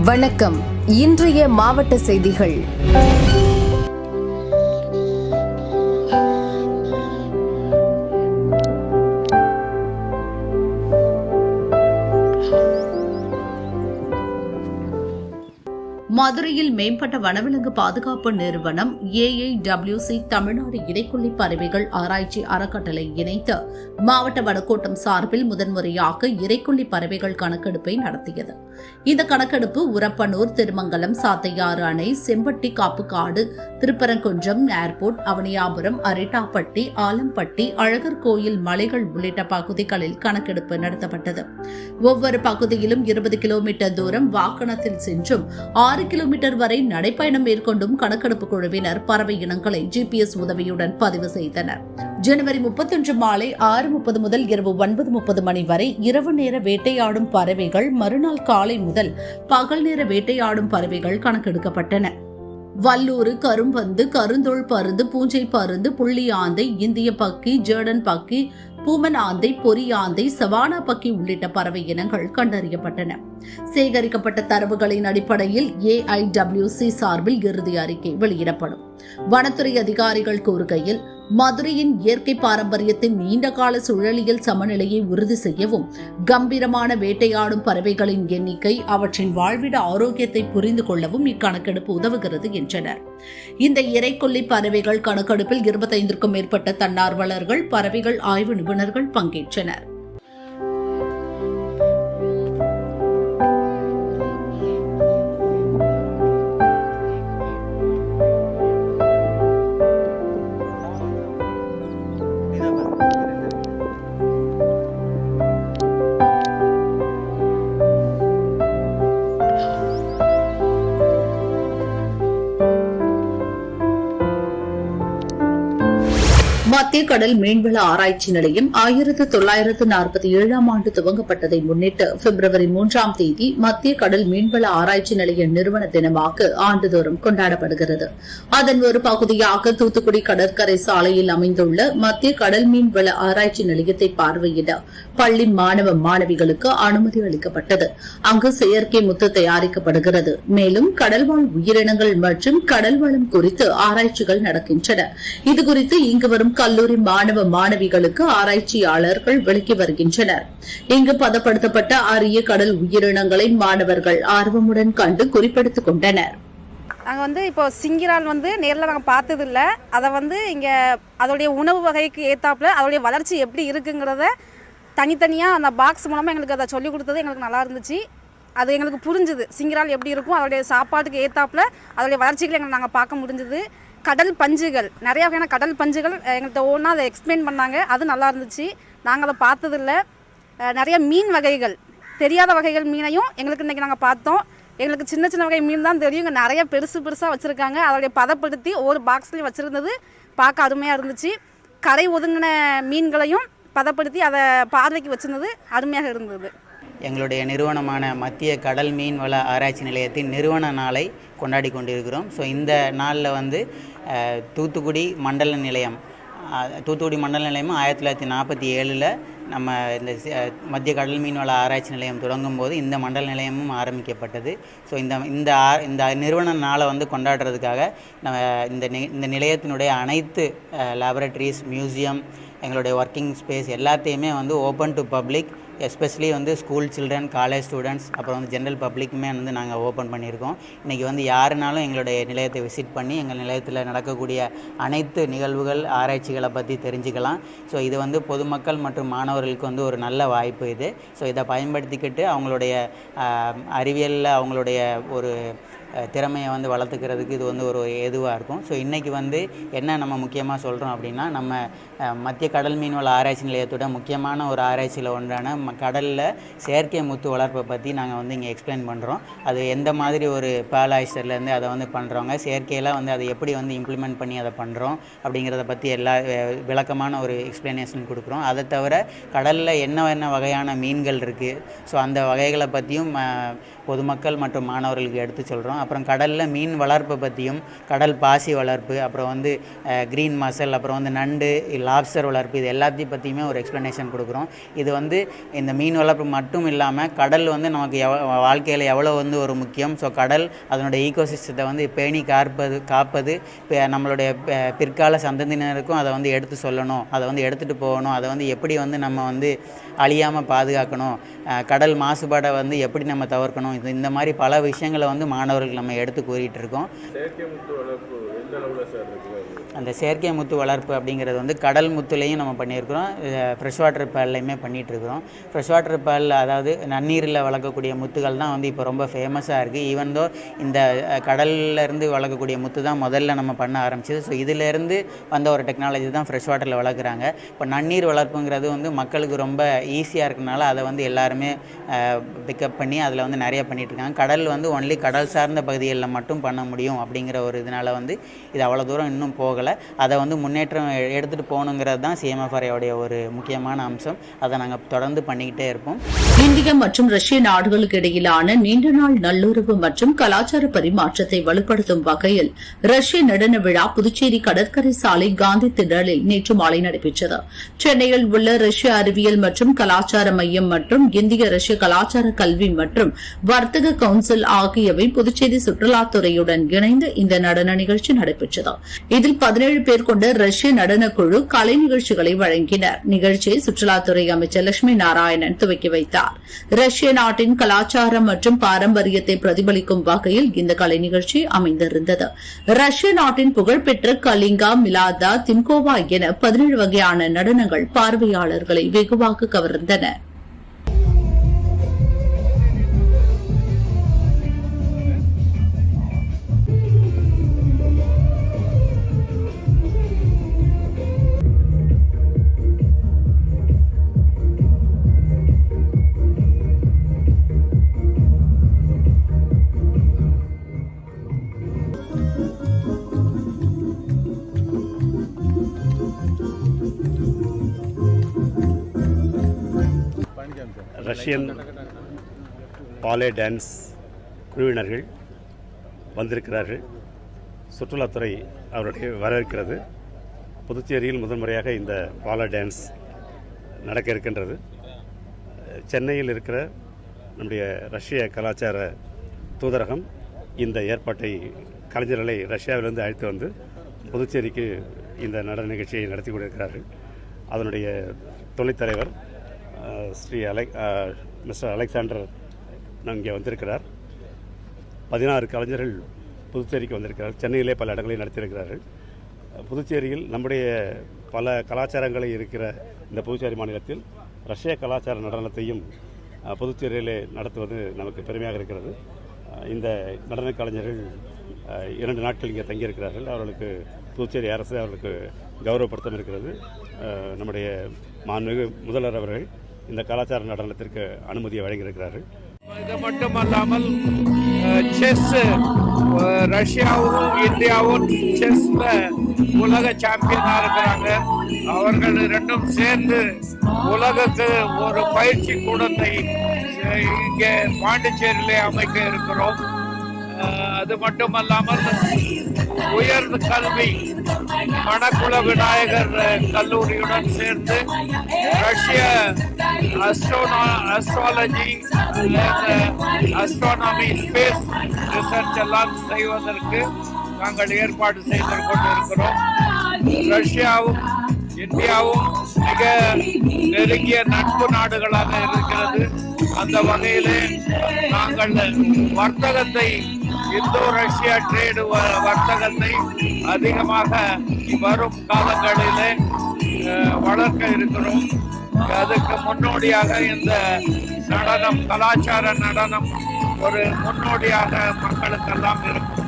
வணக்கம். இன்றைய மாவட்ட செய்திகள். மதுரையில் மேம்பட்ட வனவிலங்கு பாதுகாப்பு நிறுவனம் AIWC தமிழ்நாடு இடைக்கொல்லி பறவைகள் ஆராய்ச்சி அறக்கட்டளை இணைத்து மாவட்ட வனக்கோட்டம் சார்பில் முதன்முறையாக இரைக்கொல்லி பறவைகள் கணக்கெடுப்பை நடத்தியது. இந்த கணக்கெடுப்பு உரப்பனூர், திருமங்கலம், சாத்தையாறு அணை, செம்பட்டி காப்புக்காடு, திருப்பரங்குன்றம், ஏர்போர்ட், அவனியாபுரம், அரிட்டாப்பட்டி, ஆலம்பட்டி, அழகர் கோயில் மலைகள் உள்ளிட்ட பகுதிகளில் கணக்கெடுப்பு நடத்தப்பட்டது. ஒவ்வொரு பகுதியிலும் 20 கிலோமீட்டர் தூரம் வாகனத்தில் சென்றும் 6 கிலோமீட்டர் வரை நடைப்பயணம் மேற்கொண்டும் கணக்கெடுப்பு குழுவினர் பறவை இனங்களை GPS உதவியுடன் பதிவு செய்தனர். ஜனவரி 31 மாலை 6:30 முதல் இரவு 9:30 மணி வரை இரவு நேர வேட்டையாடும் பறவைகள், மறுநாள் காலை முதல் பகல் நேர வேட்டையாடும் பறவைகள் கணக்கெடுக்கப்பட்டன. வல்லூறு, கரும்பந்து, கருந்தோள் பருந்து, பூஞ்சை பருந்து, புள்ளி ஆந்தை, இந்திய பக்கி, ஜேர்டன் பக்கி, பூமன் ஆந்தை, பொறி ஆந்தை, சவானா பக்கி உள்ளிட்ட பறவை இனங்கள் கண்டறியப்பட்டன. சேகரிக்கப்பட்ட தரவுகளின் அடிப்படையில் AIWC சார்பில் இறுதி அறிக்கை வெளியிடப்படும். வனத்துறை அதிகாரிகள் கூறுகையில், மதுரையின் இயற்கை பாரம்பரியத்தின் நீண்டகால சூழலியல் சமநிலையை உறுதி செய்யவும், கம்பீரமான வேட்டையாடும் பறவைகளின் எண்ணிக்கை, அவற்றின் வாழ்விட ஆரோக்கியத்தை புரிந்து கொள்ளவும் இக்கணக்கெடுப்பு உதவுகிறது என்றனர். இந்த இரைக்கொல்லி பறவைகள் கணக்கெடுப்பில் 25க்கும் மேற்பட்ட தன்னார்வலர்கள், பறவைகள் ஆய்வு நிபுணர்கள் பங்கேற்றனர். மத்திய கடல் மீன்வள ஆராய்ச்சி நிலையம் 1947ஆம் ஆண்டு துவங்கப்பட்டதை முன்னிட்டு பிப்ரவரி 3ஆம் தேதி மத்திய கடல் மீன்வள ஆராய்ச்சி நிலைய நிறுவன தினமாக ஆண்டுதோறும் கொண்டாடப்படுகிறது. அதன் ஒரு பகுதியாக தூத்துக்குடி கடற்கரை சாலையில் அமைந்துள்ள மத்திய கடல் மீன்வள ஆராய்ச்சி நிலையத்தை பார்வையிட பள்ளி மாணவ மாணவிகளுக்கு அனுமதி அளிக்கப்பட்டது. அங்கு செயற்கை முத்து தயாரிக்கப்படுகிறது. மேலும் கடல்வாழ் உயிரினங்கள் மற்றும் கடல் வளம் குறித்து ஆராய்ச்சிகள் நடக்கின்றன. இதுகுறித்து இங்கு வரும் கல்லூரி மாணவ மாணவிகளுக்கு ஆராய்ச்சியாளர்கள் விளக்கி வருகின்றனர். இங்கு பதப்படுத்தப்பட்ட அரிய கடல் உயிரினங்களை மாணவர்கள் ஆர்வமுடன் கண்டு குறிப்பெடுத்துக் கொண்டனர். நாங்கள் இப்போ சிங்கிரால் நேரில் நாங்கள் பார்த்ததில்ல. அதை இங்கே அதோடைய உணவு வகைக்கு ஏற்றாப்புல அதோடைய வளர்ச்சி எப்படி இருக்குங்கிறத தனித்தனியாக அந்த பாக்ஸ் மூலமாக எங்களுக்கு அதை சொல்லிக் கொடுத்தது எங்களுக்கு நல்லா இருந்துச்சு. அது எங்களுக்கு புரிஞ்சுது. சிங்கிரால் எப்படி இருக்கும், அதோடைய சாப்பாட்டுக்கு ஏற்றாப்புல அதோடைய வளர்ச்சிகளை எங்களுக்கு நாங்கள் பார்க்க முடிஞ்சுது. கடல் பஞ்சுகள், நிறையா வகையான கடல் பஞ்சுகள் எங்கள்கிட்ட ஒன்றா அதை எக்ஸ்பிளைன் பண்ணாங்க. அது நல்லா இருந்துச்சு. நாங்கள் அதை பார்த்ததில்ல. நிறைய மீன் வகைகள், தெரியாத வகைகள் மீனையும் எங்களுக்கு இன்றைக்கி நாங்கள் பார்த்தோம். எங்களுக்கு சின்ன சின்ன வகை மீன் தான் தெரியும். இங்கே நிறைய பெருசாக வச்சுருக்காங்க. அதோடைய பதப்படுத்தி ஒவ்வொரு பாக்ஸ்லையும் வச்சுருந்தது பார்க்க அருமையாக இருந்துச்சு. கரை ஒதுங்கின மீன்களையும் பதப்படுத்தி அதை பார்வைக்கு வச்சுருந்தது அருமையாக இருந்தது. எங்களுடைய நிறுவனமான மத்திய கடல் மீன் வள ஆராய்ச்சி நிலையத்தின் நிறுவன நாளை கொண்டாடி கொண்டிருக்கிறோம். ஸோ இந்த நாளில் தூத்துக்குடி மண்டல நிலையம் 1947 நம்ம இந்த மத்திய கடல் மீன் வள ஆராய்ச்சி நிலையம் தொடங்கும் போது இந்த மண்டல நிலையமும் ஆரம்பிக்கப்பட்டது. ஸோ இந்த நிறுவன நாளை கொண்டாடுறதுக்காக நம்ம இந்த நிலையத்தினுடைய அனைத்து லேபரட்டரிஸ், மியூசியம், எங்களுடைய ஒர்க்கிங் ஸ்பேஸ் எல்லாத்தையுமே open to public, especially school children, college students, அப்புறம் ஜென்ரல் பப்ளிக்குமே நாங்கள் ஓப்பன் பண்ணியிருக்கோம். இன்றைக்கி யாருனாலும் எங்களுடைய நிலையத்தை விசிட் பண்ணி எங்கள் நிலையத்தில் நடக்கக்கூடிய அனைத்து நிகழ்வுகள், ஆராய்ச்சிகளை பற்றி தெரிஞ்சுக்கலாம். ஸோ இது பொதுமக்கள் மற்றும் மாணவர்களுக்கு ஒரு நல்ல வாய்ப்பு இது. ஸோ இதை பயன்படுத்திக்கிட்டு அவங்களுடைய அறிவியலில் அவங்களுடைய ஒரு திறமையை வளர்த்துக்கிறதுக்கு இது ஒரு ஏதுவாக இருக்கும். ஸோ இன்றைக்கி என்ன நம்ம முக்கியமாக சொல்கிறோம் அப்படின்னா, நம்ம மத்திய கடல் மீன்வள ஆராய்ச்சி நிலையத்தோட முக்கியமான ஒரு ஆராய்ச்சியில் ஒன்றான கடலில் செயற்கை முத்து வளர்ப்பை பற்றி நாங்கள் இங்கே எக்ஸ்பிளைன் பண்ணுறோம். அது எந்த மாதிரி ஒரு பேர்ல் ஆயிஸ்டர்லேருந்து அதை பண்ணுறவங்க, செயற்கையில் அதை எப்படி இம்ப்ளிமெண்ட் பண்ணி அதை பண்ணுறோம் அப்படிங்கிறத பற்றி எல்லா விளக்கமான ஒரு எக்ஸ்ப்ளனேஷன் கொடுக்குறோம். அதை தவிர கடலில் என்ன வகையான மீன்கள் இருக்குது, ஸோ அந்த வகைகளை பற்றியும் பொதுமக்கள் மற்றும் மாணவர்களுக்கு எடுத்து சொல்கிறோம். அப்புறம் கடலில் மீன் வளர்ப்பு பற்றியும், கடல் பாசி வளர்ப்பு, அப்புறம் வந்து க்ரீன் மசல், அப்புறம் வந்து நண்டு, லாப்ஸ்டர் வளர்ப்பு, இது எல்லாத்தையும் பற்றியுமே ஒரு எக்ஸ்ப்ளனேஷன் கொடுக்குறோம். இது வந்து இந்த மீன் வளர்ப்பு மட்டும் இல்லாமல் கடல் வந்து நமக்கு வாழ்க்கையில் எவ்வளோ வந்து ஒரு முக்கியம். ஸோ கடல் அதனுடைய ஈகோசிஸ்டத்தை வந்து பேணி காப்பது நம்மளுடைய பிற்கால சந்ததியினருக்கும் அதை வந்து எடுத்து சொல்லணும், அதை வந்து எடுத்துகிட்டு போகணும், அதை வந்து எப்படி வந்து நம்ம வந்து அழியாமல் பாதுகாக்கணும், கடல் மாசுபாடை வந்து எப்படி நம்ம தவிர்க்கணும், இந்த மாதிரி பல விஷயங்களை வந்து மாணவர்களுக்கு நம்ம எடுத்து கூறிகிட்டு இருக்கோம். அந்த செயற்கை முத்து வளர்ப்பு அப்படிங்கிறது வந்து கடல் முத்துலேயும் நம்ம பண்ணியிருக்கிறோம், ஃப்ரெஷ் வாட்டர் பேல்லையுமே பண்ணிகிட்ருக்குறோம். ஃப்ரெஷ் வாட்டர் பேல் அதாவது நன்னீரில் வளர்க்கக்கூடிய முத்துகள் தான் வந்து இப்போ ரொம்ப ஃபேமஸாக இருக்குது. ஈவன் தோ இந்த கடல்லேருந்து வளர்க்கக்கூடிய முத்து தான் முதல்ல நம்ம பண்ண ஆரம்பிச்சது. ஸோ இதிலேருந்து வந்த ஒரு டெக்னாலஜி தான் ஃப்ரெஷ் வாட்டரில் வளர்க்குறாங்க. இப்போ நன்னீர் வளர்ப்புங்கிறது வந்து மக்களுக்கு ரொம்ப ஈஸியாக இருக்கனால அதை வந்து எல்லாருமே பிக்கப் பண்ணி அதில் வந்து நிறைய பண்ணிகிட்ருக்காங்க. கடல் வந்து ஒன்லி கடல் சார்ந்த பகுதிகளில் மட்டும் பண்ண முடியும் அப்படிங்கிற ஒரு இதனால் வந்து இது அவ்வளோ தூரம் இன்னும் போகலை. அதை வந்து முன்னேற்றம் எடுத்துகிட்டு போகணுங்கிறது தான் CMFROடைய ஒரு முக்கியமான அம்சம். அதை நாங்கள் தொடர்ந்து பண்ணிக்கிட்டே இருப்போம். இந்தியா மற்றும் ரஷ்ய நாடுகளுக்கு இடையிலான நீண்ட நாள் நல்லுறவு மற்றும் கலாச்சார பரிமாற்றத்தை வலுப்படுத்தும் வகையில் ரஷ்ய நடன விழா புதுச்சேரி கடற்கரை சாலை காந்தி திடலில் நேற்று மாலை நடைபெற்றது. சென்னையில் உள்ள ரஷ்ய அறிவியல் மற்றும் கலாச்சார மையம் மற்றும் இந்திய ரஷ்ய கலாச்சார கல்வி மற்றும் வர்த்தக கவுன்சில் ஆகியவை புதுச்சேரி சுற்றுலாத்துறையுடன் இணைந்து இந்த நடன நிகழ்ச்சி நடைபெற்றது. இதில் 17 பேர் கொண்ட ரஷ்ய நடனக்குழு கலை நிகழ்ச்சிகளை வழங்கினர். நிகழ்ச்சியை சுற்றுலாத்துறை அமைச்சர் லட்சுமி நாராயணன் துவக்கி வைத்தார். ரஷ்ய நாட்டின் கலாச்சாரம் மற்றும் பாரம்பரியத்தை பிரதிபலிக்கும் வகையில் இந்த கலை நிகழ்ச்சி அமைந்திருந்தது. ரஷ்ய நாட்டின் புகழ்பெற்ற கலிங்கா, மிலாதா, திம்கோவா என 17 வகையான நடனங்கள் பார்வையாளர்களை வெகுவாக கவர்ந்தன. ரஷ்யன் பாலே டான்ஸ் குழுவினர்கள் வந்திருக்கிறார்கள். சுற்றுலாத்துறை அவருடைய வரவேற்கிறது. புதுச்சேரியில் முதன்முறையாக இந்த பாலே டான்ஸ் நடக்க இருக்கின்றது. சென்னையில் இருக்கிற நம்முடைய ரஷ்ய கலாச்சார தூதரகம் இந்த ஏற்பாட்டை கலைஞர்களை ரஷ்யாவிலிருந்து அழைத்து வந்து புதுச்சேரிக்கு இந்த நடன நிகழ்ச்சியை நடத்தி கொண்டிருக்கிறார்கள். அதனுடைய துணைத் தலைவர் மிஸ்டர் அலெக்சாண்டர் இங்கே வந்திருக்கிறார். 16 கலைஞர்கள் புதுச்சேரிக்கு வந்திருக்கிறார். சென்னையிலே பல இடங்களில் நடத்தியிருக்கிறார்கள். புதுச்சேரியில் நம்முடைய பல கலாச்சாரங்களை இருக்கிற இந்த புதுச்சேரி மாநிலத்தில் ரஷ்ய கலாச்சார நடனத்தையும் புதுச்சேரியிலே நடத்துவது நமக்கு பெருமையாக இருக்கிறது. இந்த நடன கலைஞர்கள் 2 நாட்கள் இங்கே தங்கியிருக்கிறார்கள். அவர்களுக்கு புதுச்சேரி அரசு அவர்களுக்கு கௌரவப்படுத்தம் இருக்கிறது. நம்முடைய மாண்புமிகு முதல்வர் அவர்கள் இந்த கலாச்சார நடனத்திற்கு அனுமதியை வழங்கியிருக்கிறார்கள். இது மட்டுமல்லாமல் செஸ், ரஷ்யாவும் இந்தியாவும் செஸ்ல உலக சாம்பியனா இருக்கிறாங்க. அவர்கள் ரெண்டும் சேர்ந்து உலகத்து ஒரு பயிற்சி கூடத்தை இங்கே பாண்டிச்சேரியிலே அமைக்க இருக்கிறோம். அது மட்டுமல்லாமல் உயர்ந்த கல்வி மணக்குள விநாயகர் கல்லூரியுடன் சேர்ந்து ரஷ்ய அஸ்ட்ராலஜி, அஸ்ட்ரானமி, ஸ்பேஸ் ரிசர்ச் எல்லாம் செய்வதற்கு நாங்கள் ஏற்பாடு செய்து கொண்டிருக்கிறோம். ரஷ்யாவும் இந்தியாவும் மிக நெருங்கிய நட்பு நாடுகளாக இருக்கிறது. அந்த வகையிலே நாங்கள் வர்த்தகத்தை, இந்தோ ரஷ்யா ட்ரேடு வர்த்தகத்தை அதிகமாக வரும் காலங்களிலே வளர்க்க இருக்கிறோம். அதுக்கு முன்னோடியாக இந்த நடனம், கலாச்சார நடனம் ஒரு முன்னோடியாக மக்களுக்கெல்லாம் இருக்கும்.